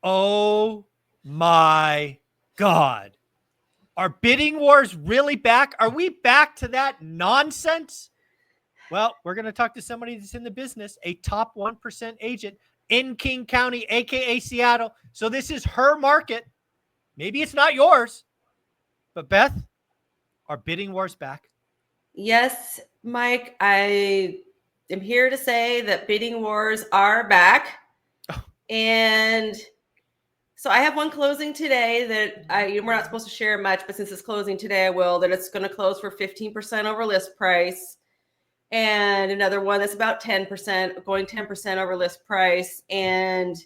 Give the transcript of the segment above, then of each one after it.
Oh my God. Are bidding wars really back? Are we back to that nonsense? Well, we're going to talk to somebody that's in the business, a top 1% agent in King County, aka Seattle. So this is her market. Maybe it's not yours, but Beth, are bidding wars back? Yes, Mike, I am here to say that bidding wars are back. And so I have one closing today that we're not supposed to share much, but since it's closing today, I will, that it's going to close for 15% over list price. And another one that's about 10%, going 10% over list price. And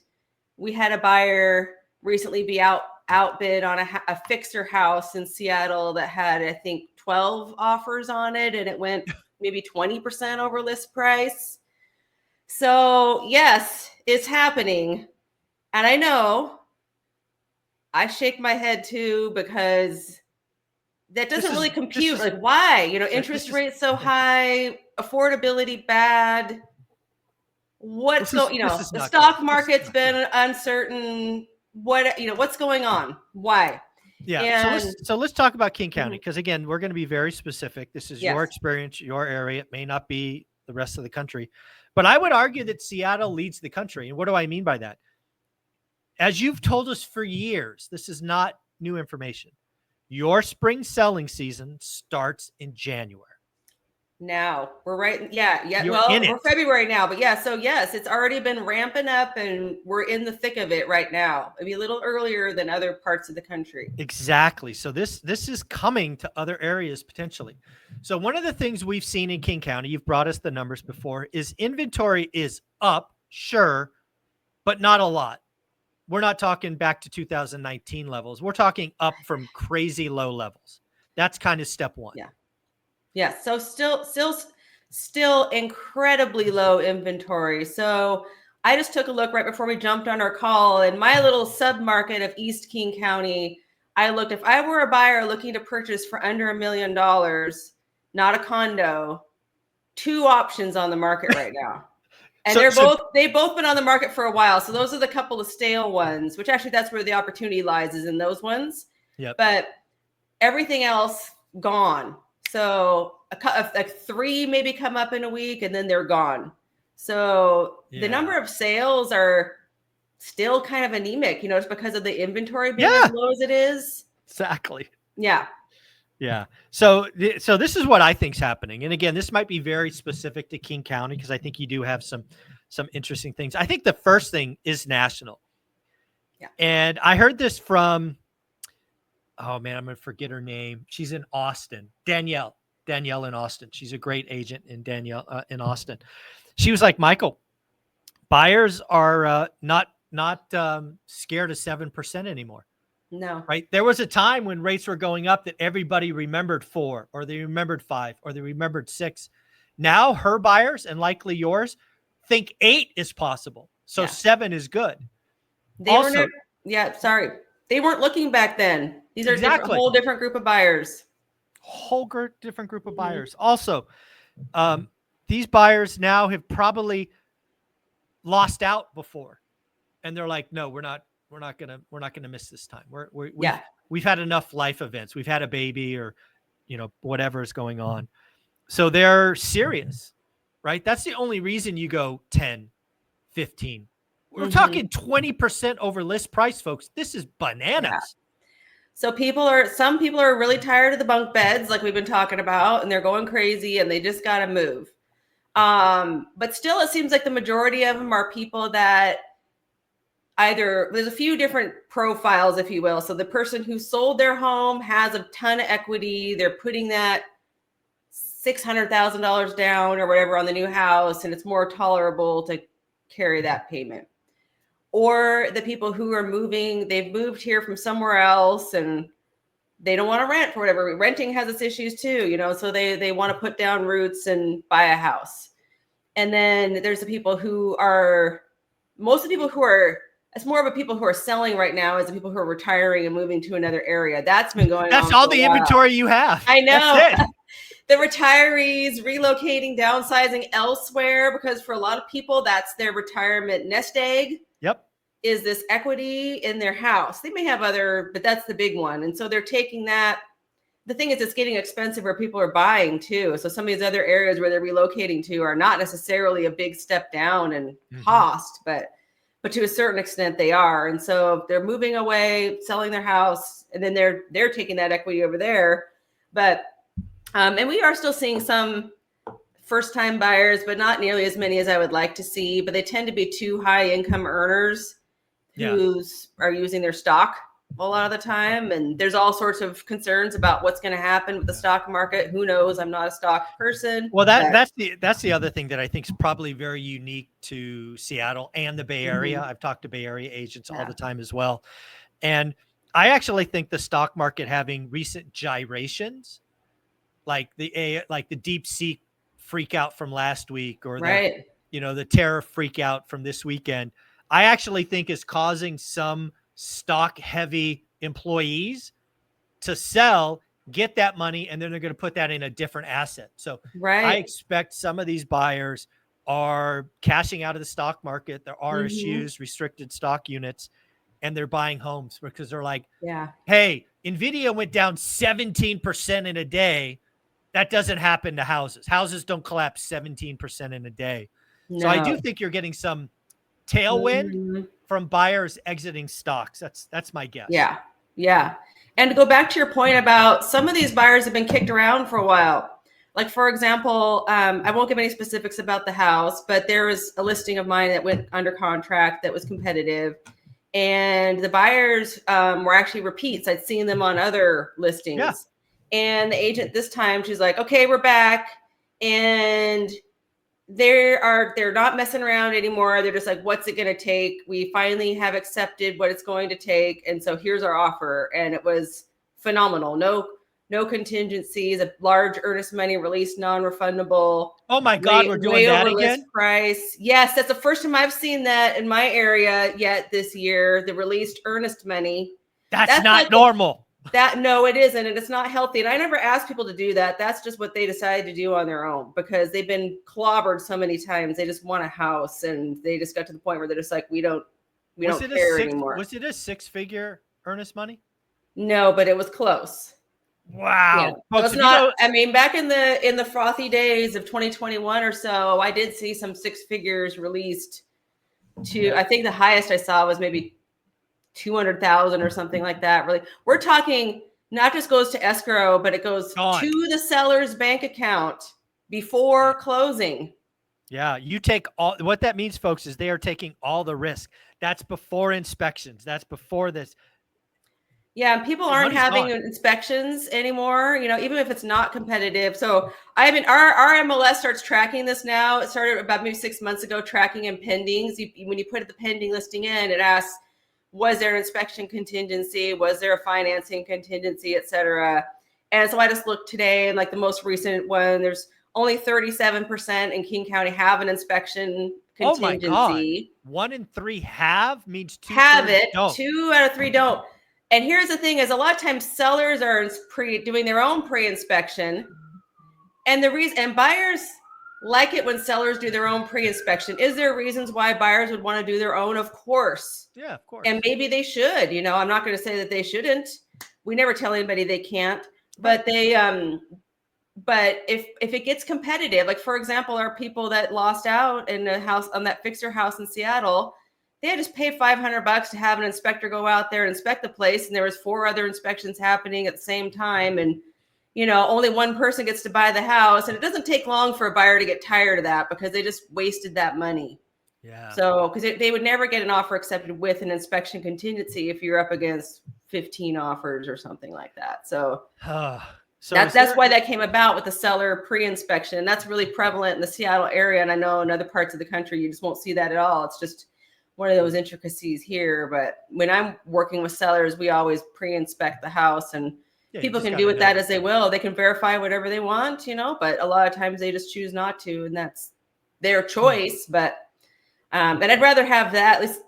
we had a buyer recently be outbid on a fixer house in Seattle that had, I think, 12 offers on it, and it went maybe 20% over list price. So yes, it's happening. And I know I shake my head too, because that doesn't really compute. Like, why? Interest rates so high, affordability bad. What's going? The stock market's been uncertain. What's going on? Why? Yeah. So let's talk about King County, because again, we're going to be very specific. This is your experience, your area. It may not be the rest of the country, but I would argue that Seattle leads the country. And what do I mean by that? As you've told us for years, this is not new information. Your spring selling season starts in January. Now we're right. Yeah. Well, we're February now, but yeah. So yes, it's already been ramping up, and we're in the thick of it right now. Maybe a little earlier than other parts of the country. Exactly. So this is coming to other areas potentially. So one of the things we've seen in King County, you've brought us the numbers before, is inventory is up, sure, but not a lot. We're not talking back to 2019 levels. We're talking up from crazy low levels. That's kind of step one. Yeah. Yeah. So still incredibly low inventory. So I just took a look right before we jumped on our call. In my little sub-market of East King County, I looked, if I were a buyer looking to purchase for under $1 million, not a condo, 2 options on the market right now. And they've both been on the market for a while. So those are the couple of stale ones, which actually that's where the opportunity lies, is in those ones. Yep. But everything else gone. So like 3 maybe come up in a week, and then they're gone. So the number of sales are still kind of anemic, just because of the inventory being as low as it is. Exactly. Yeah. Yeah. So this is what I think is happening. And again, this might be very specific to King County, because I think you do have some interesting things. I think the first thing is national. Yeah. And I heard this from, oh man, I'm going to forget her name. She's in Austin. Danielle in Austin. She's a great agent in in Austin. She was like, Michael, buyers are not scared of 7% anymore. No. Right. There was a time when rates were going up that everybody remembered 4, or they remembered 5, or they remembered 6. Now her buyers, and likely yours, think 8 is possible. So 7 is good. They weren't looking back then. These are a whole different group of buyers. Different group of buyers. Also, these buyers now have probably lost out before, and they're like, no, we're not gonna miss this time. We've had enough life events. We've had a baby, or whatever is going on. So they're serious, right? That's the only reason you go 10, 15. We're talking 20% over list price, folks. This is bananas. Yeah. So some people are really tired of the bunk beds, like we've been talking about, and they're going crazy, and they just got to move. But still, it seems like the majority of them are people that there's a few different profiles, if you will. So the person who sold their home has a ton of equity. They're putting that $600,000 down or whatever on the new house, and it's more tolerable to carry that payment. Or the people who are moving, they've moved here from somewhere else, and they don't want to rent for whatever. Renting has its issues too, so they want to put down roots and buy a house. And then there's the people who are, most of the people who are, it's more of a people who are selling right now as the people who are retiring and moving to another area. That's been going on. That's all the inventory you have. I know. The retirees relocating, downsizing elsewhere, because for a lot of people, that's their retirement nest egg. Yep. is this equity in their house. They may have other, but that's the big one. And so they're taking that. The thing is, it's getting expensive where people are buying too. So some of these other areas where they're relocating to are not necessarily a big step down in cost, but to a certain extent they are. And so they're moving away, selling their house, and then they're taking that equity over there. But and we are still seeing some first-time buyers, but not nearly as many as I would like to see. But they tend to be too high income earners who are using their stock a lot of the time. And there's all sorts of concerns about what's going to happen with the stock market. Who knows? I'm not a stock person. Well, that's the other thing that I think is probably very unique to Seattle and the Bay Area. I've talked to Bay Area agents all the time as well. And I actually think the stock market having recent gyrations, like the deep sea freak out from last week, or the terror freak out from this weekend, I actually think is causing some stock heavy employees to sell, get that money, and then they're going to put that in a different asset. So I expect some of these buyers are cashing out of the stock market, their RSUs, restricted stock units, and they're buying homes because they're like, hey, NVIDIA went down 17% in a day. That doesn't happen to houses. Houses don't collapse 17% in a day. No. So I do think you're getting some tailwind from buyers exiting stocks. That's my guess. Yeah. And to go back to your point about some of these buyers have been kicked around for a while. Like, for example, I won't give any specifics about the house, but there was a listing of mine that went under contract that was competitive. And the buyers were actually repeats. I'd seen them on other listings. Yeah. And the agent this time, she's like, okay, we're back. And they're not messing around anymore. They're just like, what's it going to take? We finally have accepted what it's going to take. And so here's our offer. And it was phenomenal. No contingencies, a large earnest money release, non-refundable. Oh my God, we're doing that again? List price. Yes, that's the first time I've seen that in my area yet this year, the released earnest money. That's not normal. No, it isn't. And it's not healthy. And I never ask people to do that. That's just what they decided to do on their own because they've been clobbered so many times. They just want a house and they just got to the point where they're just like, we don't care anymore. Was it a 6-figure earnest money? No, but it was close. Wow. Yeah. Folks, I mean, back in the frothy days of 2021 or so, I did see some 6 figures released to, I think the highest I saw was maybe 200,000 or something like that. Really, we're talking not just goes to escrow, but it goes to the seller's bank account before closing. Yeah, you take all. What that means, folks, is they are taking all the risk. That's before inspections. That's before this. Yeah, and people aren't having inspections anymore, even if it's not competitive. So our MLS starts tracking this now. It started about maybe 6 months ago, tracking and pendings. When you put the pending listing in, it asks, was there an inspection contingency? Was there a financing contingency, et cetera? And so I just looked today, and like the most recent one, there's only 37% in King County have an inspection contingency. Oh my God. 1 in 3 have means 2 have it. Don't. 2 out of 3 don't. And here's the thing: is a lot of times sellers are doing their own pre-inspection, and buyers like it when sellers do their own pre-inspection. Is there reasons why buyers would want to do their own? Of course. Yeah, of course. And maybe they should. I'm not going to say that they shouldn't. We never tell anybody they can't. But but if it gets competitive, like for example, our people that lost out in a house on that fixer house in Seattle, they had just paid $500 to have an inspector go out there and inspect the place, and there was 4 other inspections happening at the same time, and only one person gets to buy the house, and it doesn't take long for a buyer to get tired of that because they just wasted that money. Yeah. So because they would never get an offer accepted with an inspection contingency if you're up against 15 offers or something like that. So. That's why that came about with the seller pre-inspection. And that's really prevalent in the Seattle area. And I know in other parts of the country, you just won't see that at all. It's just one of those intricacies here. But when I'm working with sellers, we always pre-inspect the house, and people can do with that as they will. They can verify whatever they want, but a lot of times they just choose not to, and that's their choice. But and I'd rather have that. At least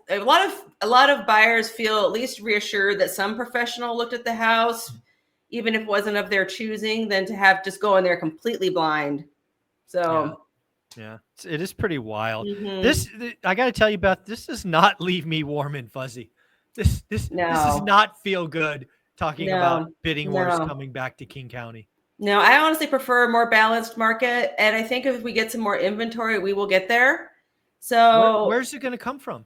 a lot of buyers feel at least reassured that some professional looked at the house, even if it wasn't of their choosing, than to have just go in there completely blind. So, yeah. It is pretty wild. Mhm. I got to tell you, Beth, this does not leave me warm and fuzzy. This does No, not feel good talking about no, bidding wars no. coming back to King County. No, I honestly prefer a more balanced market. And I think if we get some more inventory, we will get there. So Where's it going to come from?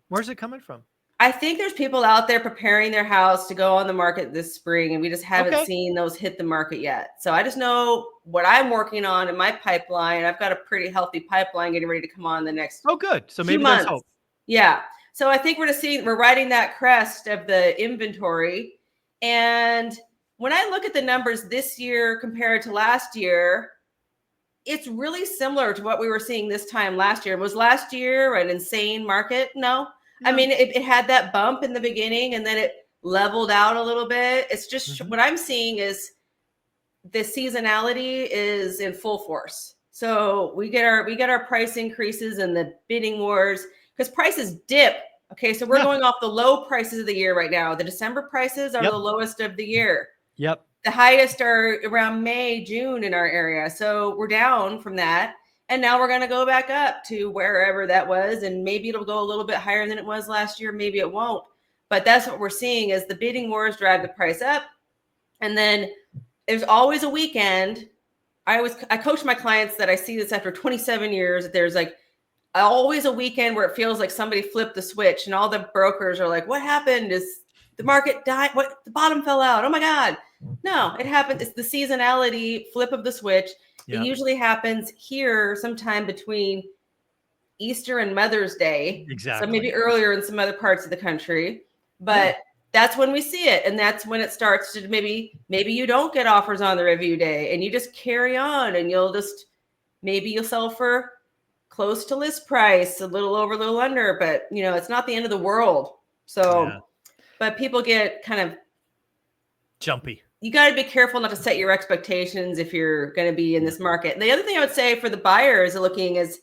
Where's it coming from? I think there's people out there preparing their house to go on the market this spring, and we just haven't Okay. seen those hit the market yet. So I just know what I'm working on in my pipeline. I've got a pretty healthy pipeline getting ready to come on the next Oh, good. So few maybe there's months. hope. Yeah. So I think we're riding that crest of the inventory. And when I look at the numbers this year compared to last year, it's really similar to what we were seeing this time last year. Was last year an insane market? No. I No. mean, it had that bump in the beginning and then it leveled out a little bit. It's just what I'm seeing is the seasonality is in full force. So we get our price increases and the bidding wars because prices dip. Okay, so we're going off the low prices of the year right now. The December prices are the lowest of the year. Yep. The highest are around May, June in our area. So we're down from that. And now we're going to go back up to wherever that was. And maybe it'll go a little bit higher than it was last year. Maybe it won't. But that's what we're seeing is the bidding wars drive the price up. And then there's always a weekend. I coach my clients that I see this after 27 years. That there's like always a weekend where it feels like somebody flipped the switch and all the brokers are like, what happened? Is the market died? What, the bottom fell out? Oh my God. No, it happened. It's the seasonality flip of the switch. It usually happens here sometime between Easter and Mother's Day. Exactly. So maybe earlier in some other parts of the country, but that's when we see it. And that's when it starts to maybe you don't get offers on the review day and you just carry on and you'll sell for close to list price, a little over, a little under, but it's not the end of the world. So, but people get kind of jumpy. You got to be careful not to set your expectations if you're going to be in this market. And the other thing I would say for the buyers looking is,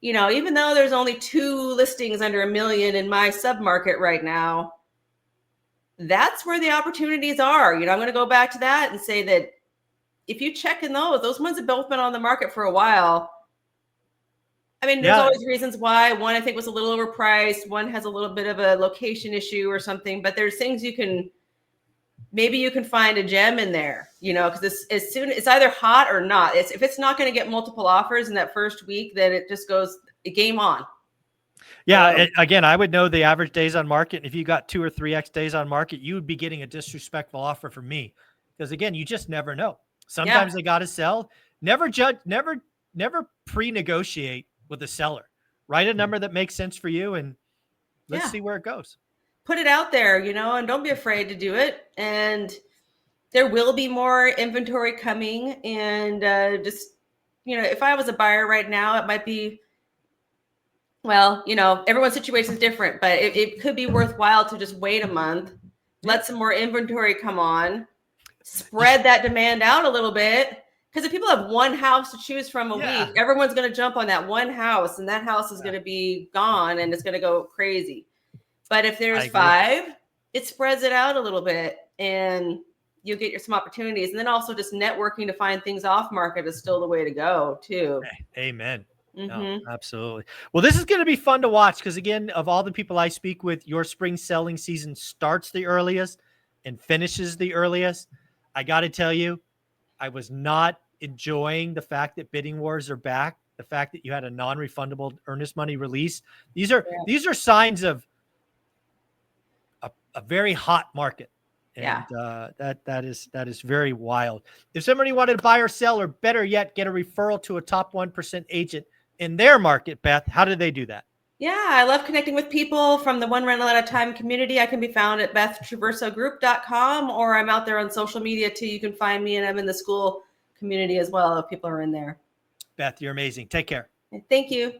even though there's only 2 listings under $1 million in my submarket right now, that's where the opportunities are. I'm going to go back to that and say that if you check in those ones have both been on the market for a while. I mean, there's always reasons why. One, I think, was a little overpriced. One has a little bit of a location issue or something, but there's things maybe you can find a gem in there, because it's either hot or not. If it's not going to get multiple offers in that first week, then it just goes game on. Yeah. Again, I would know the average days on market. And if you got 2 or 3x days on market, you would be getting a disrespectful offer from me. Because again, you just never know. Sometimes they got to sell. Never judge, never pre-negotiate with a seller. Write a number that makes sense for you and let's see where it goes. Put it out there, and don't be afraid to do it. And there will be more inventory coming. And just, if I was a buyer right now, it might be, well, everyone's situation is different, but it could be worthwhile to just wait a month, let some more inventory come on, spread that demand out a little bit. Because if people have one house to choose from a week, everyone's going to jump on that one house and that house is going to be gone and it's going to go crazy. But if there's 5, it spreads it out a little bit and you'll get some opportunities. And then also just networking to find things off market is still the way to go too. Amen. No, absolutely. Well, this is going to be fun to watch because again, of all the people I speak with, your spring selling season starts the earliest and finishes the earliest. I got to tell you, I was not enjoying the fact that bidding wars are back. The fact that you had a non-refundable earnest money release. These are signs of a very hot market. And that is very wild. If somebody wanted to buy or sell, or better yet, get a referral to a top 1% agent in their market, Beth, how do they do that? Yeah, I love connecting with people from the One Rental at a Time community. I can be found at BethTraversogroup.com, or I'm out there on social media too. You can find me, and I'm in the school community as well if people are in there. Beth, you're amazing. Take care. Thank you.